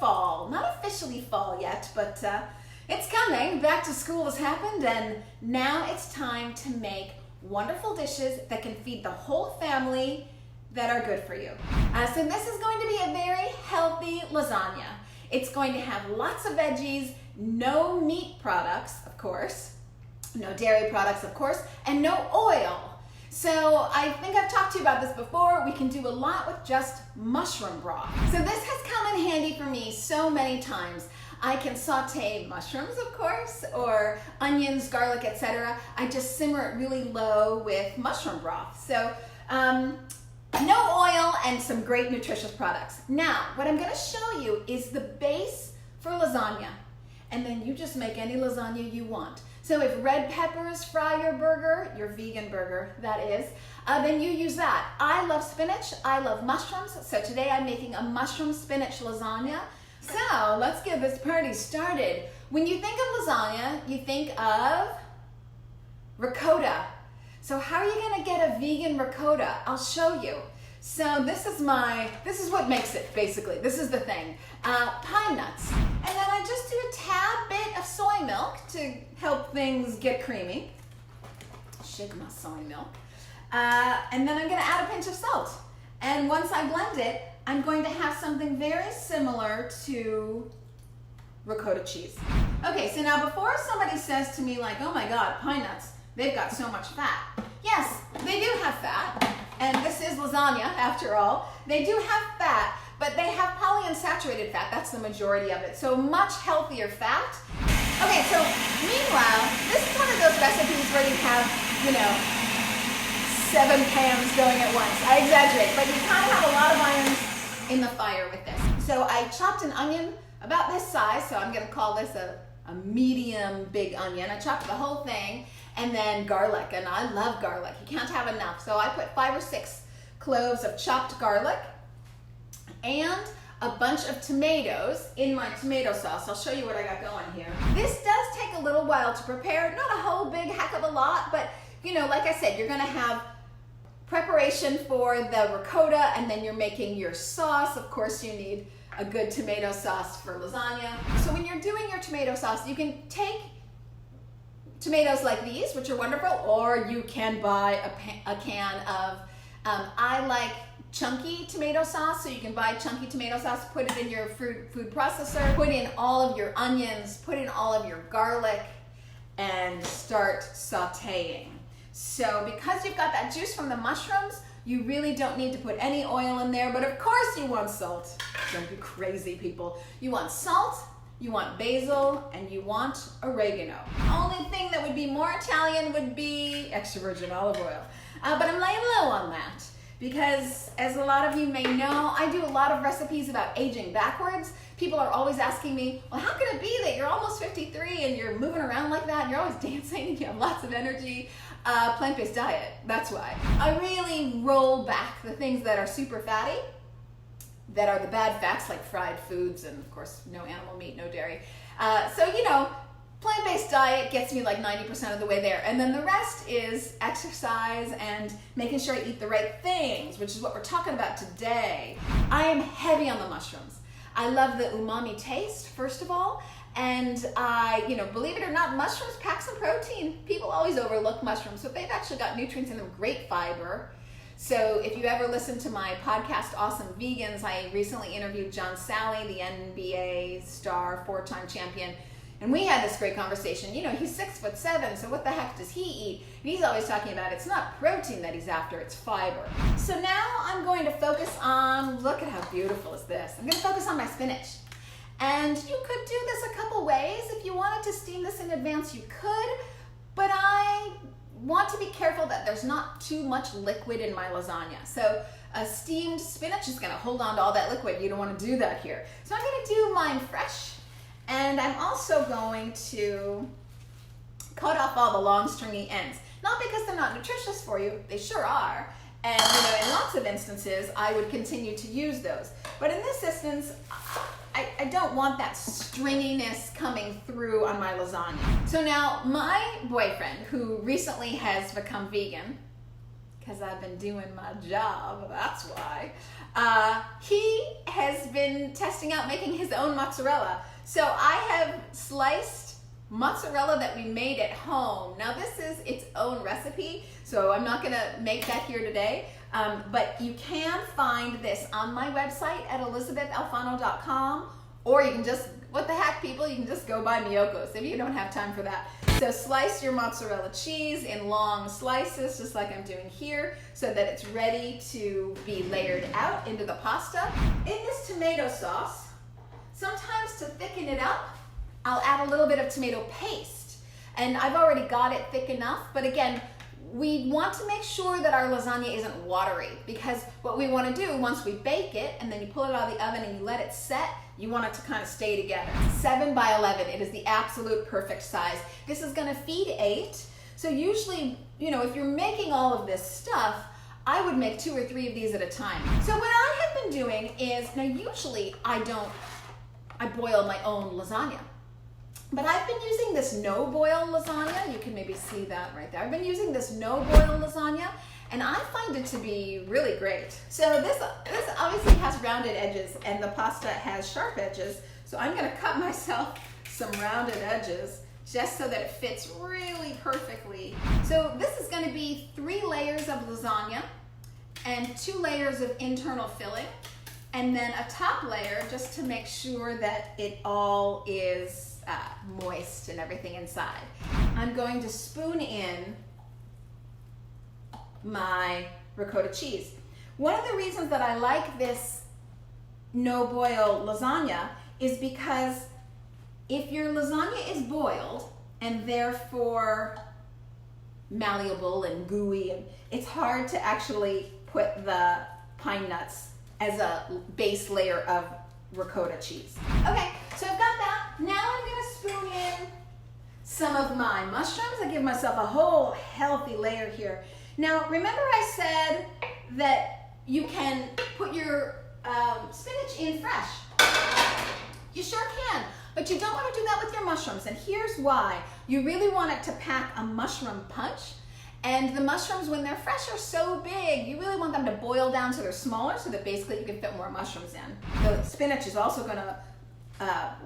fall. Not officially fall yet, but it's coming. Back to school has happened, and now it's time to make wonderful dishes that can feed the whole family that are good for you. So this is going to be a very healthy lasagna. It's going to have lots of veggies, no meat products, of course, no dairy products, of course, and no oil. So I think I've talked to you about this before. We can do a lot with just mushroom broth. So this has come in handy for me so many times. I can saute mushrooms, of course, or onions, garlic, etc. I just simmer it really low with mushroom broth. So no oil and some great nutritious products. Now, what I'm gonna show you is the base for lasagna. And then you just make any lasagna you want. So if red peppers fry your burger, your vegan burger, that is, then you use that. I love spinach, I love mushrooms, so today I'm making a mushroom spinach lasagna. So let's get this party started. When you think of lasagna, you think of ricotta. So how are you gonna get a vegan ricotta? I'll show you. So this is what makes it, basically. This is the thing. Pine nuts. And then I just do a tad bit of soy milk to help things get creamy. Shake my soy milk. And then I'm gonna add a pinch of salt. And once I blend it, I'm going to have something very similar to ricotta cheese. Okay, so now before somebody says to me like, oh my God, pine nuts, they've got so much fat. Yes, they do have fat. And this is lasagna, after all. They do have fat, but they have polyunsaturated fat. That's the majority of it. So much healthier fat. Okay, so meanwhile, this is one of those recipes where you have, 7 pans going at once. I exaggerate, but you kind of have a lot of irons in the fire with this. So I chopped an onion about this size, so I'm gonna call this a medium big onion. I chopped the whole thing. And then garlic, and I love garlic. You can't have enough. So I put 5 or 6 cloves of chopped garlic and a bunch of tomatoes in my tomato sauce. I'll show you what I got going here. This does take a little while to prepare. Not a whole big heck of a lot, but like I said, you're gonna have preparation for the ricotta, and then you're making your sauce. Of course, you need a good tomato sauce for lasagna. So when you're doing your tomato sauce, you can take tomatoes like these, which are wonderful, or you can buy a can of, I like chunky tomato sauce, so you can buy chunky tomato sauce, put it in your food processor, put in all of your onions, put in all of your garlic, and start sauteing. So because you've got that juice from the mushrooms, you really don't need to put any oil in there, but of course you want salt. Don't be crazy, people. You want salt, you want basil, and you want oregano. The only thing that would be more Italian would be extra virgin olive oil. But I'm laying low on that because, as a lot of you may know, I do a lot of recipes about aging backwards. People are always asking me, well, how can it be that you're almost 53 and you're moving around like that and you're always dancing and you have lots of energy? Plant-based diet, that's why. I really roll back the things that are super fatty, that are the bad fats like fried foods, and of course no animal meat, no dairy. So plant-based diet gets me like 90% of the way there, and then the rest is exercise and making sure I eat the right things, which is what we're talking about today. I am heavy on the mushrooms. I love the umami taste, first of all, and believe it or not, mushrooms pack some protein. People always overlook mushrooms, but they've actually got nutrients in them, great fiber. So if you ever listen to my podcast, Awesome Vegans, I recently interviewed John Sally, the NBA star, 4-time champion, and we had this great conversation. He's 6'7", so what the heck does he eat? And he's always talking about it's not protein that he's after, it's fiber. So now I'm going to focus on, look at how beautiful is this. I'm going to focus on my spinach. And you could do this a couple ways. If you wanted to steam this in advance, you could, but I want to be careful that there's not too much liquid in my lasagna. So a steamed spinach is gonna hold on to all that liquid. You don't wanna do that here. So I'm gonna do mine fresh, and I'm also going to cut off all the long stringy ends. Not because they're not nutritious for you, they sure are. And in lots of instances, I would continue to use those. But in this instance, I don't want that stringiness coming through on my lasagna. So now my boyfriend, who recently has become vegan, because I've been doing my job, that's why. He has been testing out making his own mozzarella. So I have sliced mozzarella that we made at home. Now this is its own recipe, so I'm not gonna make that here today, but you can find this on my website at elysabethalfano.com, or you can just, what the heck people, you can just go buy Miyoko's if you don't have time for that. So slice your mozzarella cheese in long slices, just like I'm doing here, so that it's ready to be layered out into the pasta. In this tomato sauce, sometimes to thicken it up, I'll add a little bit of tomato paste. And I've already got it thick enough, but again, we want to make sure that our lasagna isn't watery, because what we want to do once we bake it and then you pull it out of the oven and you let it set, you want it to kind of stay together. 7 by 11, it is the absolute perfect size. This is going to feed 8. So usually, you know, if you're making all of this stuff, I would make 2 or 3 of these at a time. So what I have been doing is, now usually I boil my own lasagna. But I've been using this no-boil lasagna. You can maybe see that right there. I've been using this no-boil lasagna, and I find it to be really great. So this obviously has rounded edges, and the pasta has sharp edges. So I'm gonna cut myself some rounded edges just so that it fits really perfectly. So this is gonna be 3 layers of lasagna and 2 layers of internal filling, and then a top layer just to make sure that it all is moist and everything inside. I'm going to spoon in my ricotta cheese. One of the reasons that I like this no-boil lasagna is because if your lasagna is boiled and therefore malleable and gooey, and it's hard to actually put the pine nuts as a base layer of ricotta cheese. Okay, so I've got that. Now I'm gonna spoon in some of my mushrooms. I give myself a whole healthy layer here. Now, remember I said that you can put your spinach in fresh. You sure can, but you don't want to do that with your mushrooms, and here's why. You really want it to pack a mushroom punch, and the mushrooms, when they're fresh, are so big, you really want them to boil down so they're smaller, so that basically you can fit more mushrooms in. The spinach is also gonna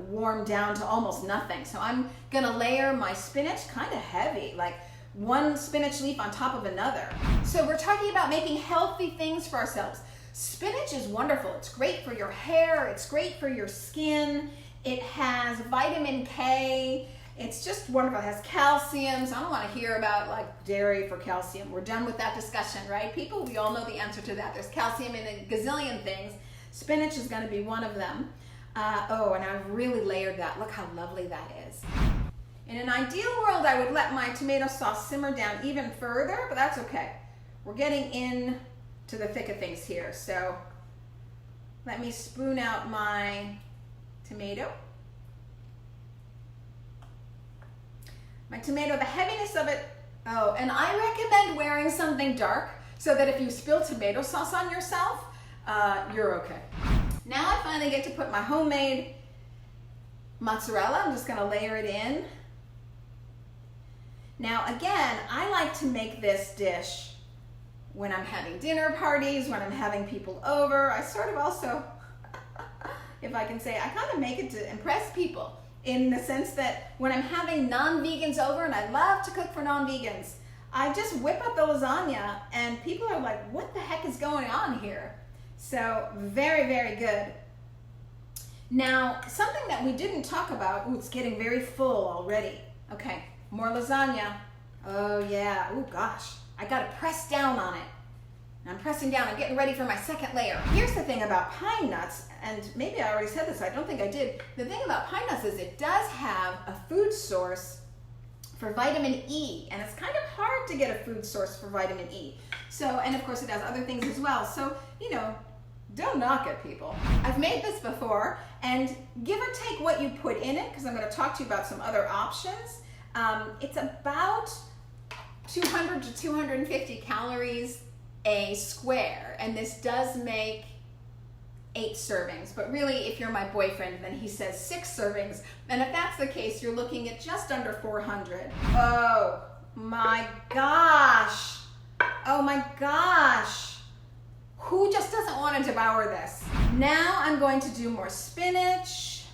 warm down to almost nothing. So I'm gonna layer my spinach kind of heavy, like one spinach leaf on top of another. So we're talking about making healthy things for ourselves. Spinach is wonderful. It's great for your hair. It's great for your skin. It has vitamin K. It's just wonderful. It has calcium. So I don't want to hear about like dairy for calcium. We're done with that discussion, right? People, we all know the answer to that. There's calcium in a gazillion things. Spinach is going to be one of them. Oh, and I've really layered that. Look how lovely that is. In an ideal world, I would let my tomato sauce simmer down even further, but that's okay. We're getting in to the thick of things here. So let me spoon out my tomato. My tomato, the heaviness of it, oh, and I recommend wearing something dark so that if you spill tomato sauce on yourself, you're okay. Now I finally get to put my homemade mozzarella. I'm just gonna layer it in. Now again, I like to make this dish when I'm having dinner parties, when I'm having people over. I sort of also, if I can say, I kind of make it to impress people in the sense that when I'm having non-vegans over, and I love to cook for non-vegans, I just whip up the lasagna and people are like, what the heck is going on here? So very, very good. Now, something that we didn't talk about, ooh, it's getting very full already. Okay, more lasagna. Oh yeah, oh gosh, I gotta press down on it. I'm pressing down, I'm getting ready for my second layer. Here's the thing about pine nuts, and maybe I already said this, I don't think I did. The thing about pine nuts is it does have a food source for vitamin E, and it's kind of hard to get a food source for vitamin E. So, and of course it has other things as well. So, you know, don't knock it, people. I've made this before, and give or take what you put in it, because I'm going to talk to you about some other options. It's about 200 to 250 calories a square, and this does make 8 servings, but really if you're my boyfriend, then he says 6 servings, and if that's the case, you're looking at just under 400. Oh my gosh, Oh my gosh. Who just doesn't want to devour this? Now I'm going to do more spinach.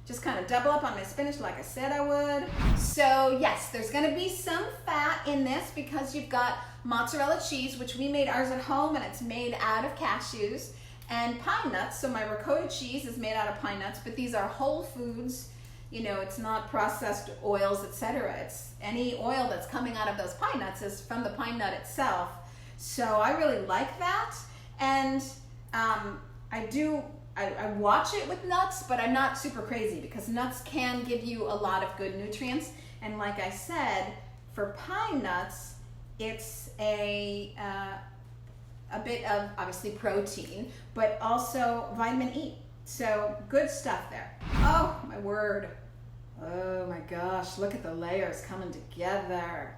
Just kind of double up on my spinach like I said I would. So yes, there's gonna be some fat in this because you've got mozzarella cheese, which we made ours at home, and it's made out of cashews, and pine nuts. So my ricotta cheese is made out of pine nuts, but these are whole foods. You know, it's not processed oils, etc. It's any oil that's coming out of those pine nuts is from the pine nut itself. So I really like that. And I watch it with nuts, but I'm not super crazy because nuts can give you a lot of good nutrients. And like I said, for pine nuts, it's a bit of obviously protein, but also vitamin E. So good stuff there. Oh my word. Oh my gosh, look at the layers coming together.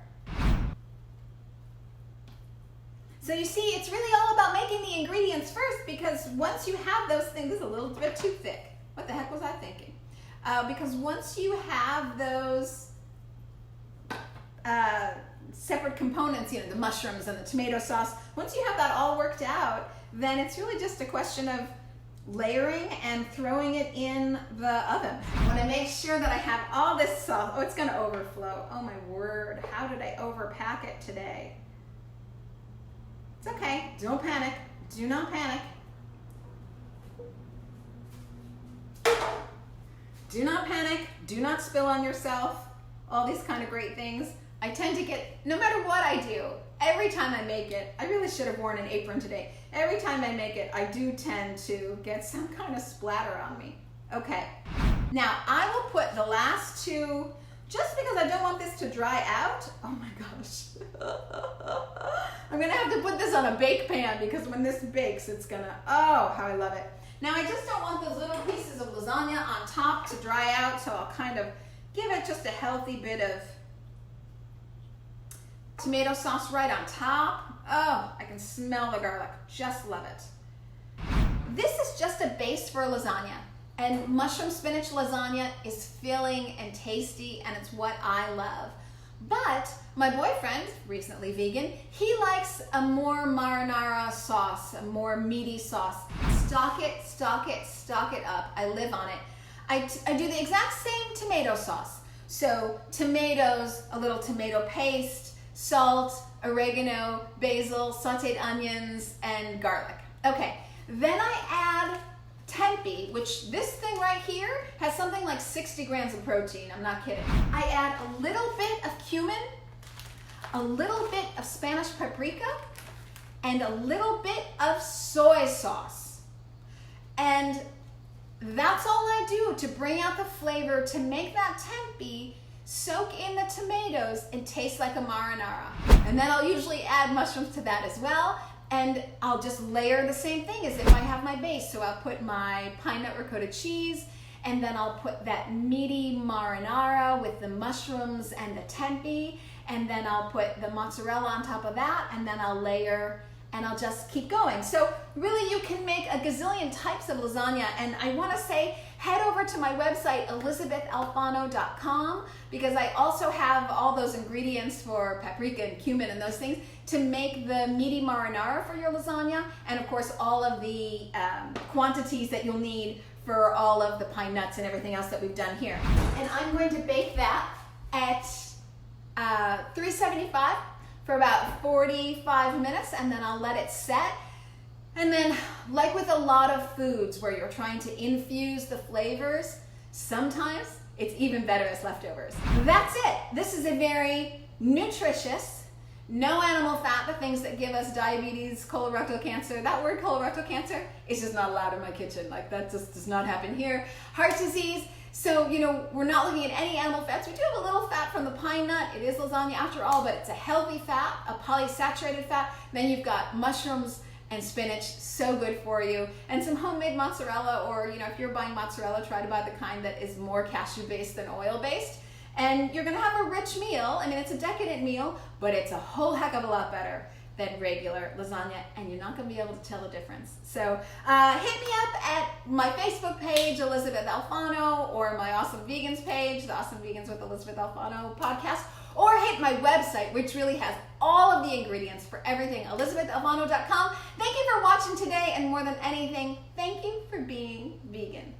So you see, it's really all about making the ingredients first, because once you have those things, this is a little bit too thick. What the heck was I thinking? Because once you have those separate components, you know, the mushrooms and the tomato sauce, once you have that all worked out, then it's really just a question of layering and throwing it in the oven. I want to make sure that I have all this sauce. Oh, it's going to overflow. Oh my word, how did I overpack it today? It's okay, don't panic, do not panic. Do not panic, do not spill on yourself, all these kind of great things. I tend to get, no matter what I do, every time I make it, I really should have worn an apron today. Every time I make it, I do tend to get some kind of splatter on me. Okay, now I will put the last two, just because I don't want this to dry out. Oh my gosh. I'm gonna have to put this on a bake pan because when this bakes, it's gonna, oh, how I love it. Now I just don't want those little pieces of lasagna on top to dry out, so I'll kind of give it just a healthy bit of tomato sauce right on top. Oh, I can smell the garlic, just love it. This is just a base for a lasagna. And mushroom spinach lasagna is filling and tasty, and it's what I love. But my boyfriend, recently vegan, he likes a more marinara sauce, a more meaty sauce. Stock it, stock it, stock it up. I live on it. I do the exact same tomato sauce. So tomatoes, a little tomato paste, salt, oregano, basil, sauteed onions, and garlic. Okay, then I add tempeh, which this thing right here has something like 60 grams of protein. I'm not kidding. I add a little bit of cumin, a little bit of Spanish paprika, and a little bit of soy sauce. And that's all I do to bring out the flavor, to make that tempeh soak in the tomatoes and taste like a marinara. And then I'll usually add mushrooms to that as well. And I'll just layer the same thing as if I have my base. So I'll put my pine nut ricotta cheese, and then I'll put that meaty marinara with the mushrooms and the tempeh, and then I'll put the mozzarella on top of that, and then I'll layer, and I'll just keep going. So really you can make a gazillion types of lasagna, and I wanna say, head over to my website, ElysabethAlfano.com, because I also have all those ingredients for paprika and cumin and those things to make the meaty marinara for your lasagna, and of course all of the quantities that you'll need for all of the pine nuts and everything else that we've done here. And I'm going to bake that at 375 for about 45 minutes, and then I'll let it set. And then, like with a lot of foods where you're trying to infuse the flavors, sometimes it's even better as leftovers. That's it. This is a very nutritious, no animal fat, the things that give us diabetes, colorectal cancer. That word colorectal cancer is just not allowed in my kitchen. Like, that just does not happen here. Heart disease. So, you know, we're not looking at any animal fats. We do have a little fat from the pine nut. It is lasagna after all, but it's a healthy fat, a polysaturated fat. Then you've got mushrooms and spinach, so good for you. And some homemade mozzarella, or, you know, if you're buying mozzarella, try to buy the kind that is more cashew-based than oil-based. And you're gonna have a rich meal. I mean, it's a decadent meal, but it's a whole heck of a lot better than regular lasagna, and you're not gonna be able to tell the difference. So hit me up at my Facebook page, Elysabeth Alfano, or my Awesome Vegans page, the Awesome Vegans with Elysabeth Alfano podcast, or hit my website, which really has all of the ingredients for everything, ElysabethAlfano.com. Thank you for watching today, and more than anything, thank you for being vegan.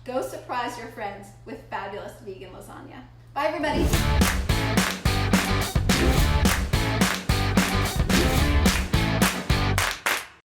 Go surprise your friends with fabulous vegan lasagna. Bye, everybody.